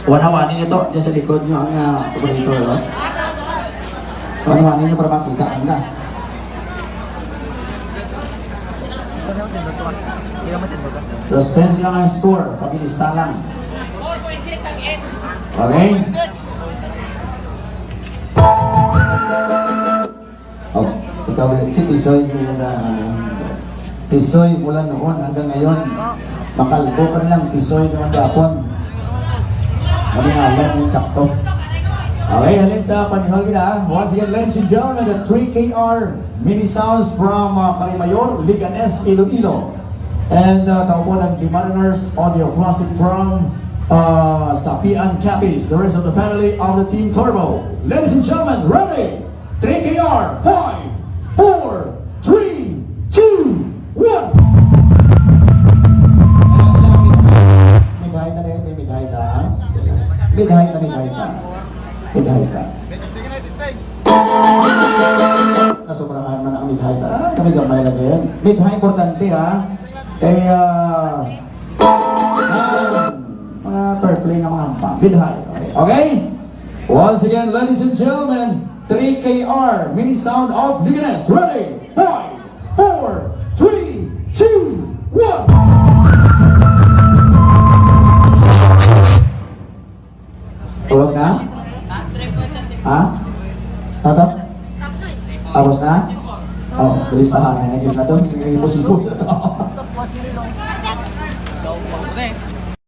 Wanawanin nyo to, dyan sa likod nyo ang operator. Oh. Wanawanin nyo para makita. Handa. Suspense lang ang score, pabilista lang. Okay? Oh, ikaw ulit. Si Tisoy Tisoy mula noon hanggang ngayon. Makalbo ka nilang Tisoy naman gapon. Kami ngalan yung sakto. Okay, halin sa panihal kita. Once again, ladies and gentlemen, the 3KR mini sounds from Carimayor, Liganes, Iloilo. And kaupo ng The Mariners Audio Classic from Sapian Capis, the rest of the family of the Team Turbo. Ladies and gentlemen, ready? 3KR, 5, 4, 3, 2, 1. Midhay na rin, midhay na. Midhay na, midhay na. Midhay ka. Nasobrahan man ang midhay na. Kami gamay lang yan. Midhay importante ha. Kaya mga third play na mga hampa. Midhay. Okay? Once again, ladies and gentlemen, 3KR mini sound of Liganes. Ready? 5, 4, 3, 2, 1. Tuwag na? Ha? Tatap? Tapos na? Oh, listahan na. Naging na doon. Hindi po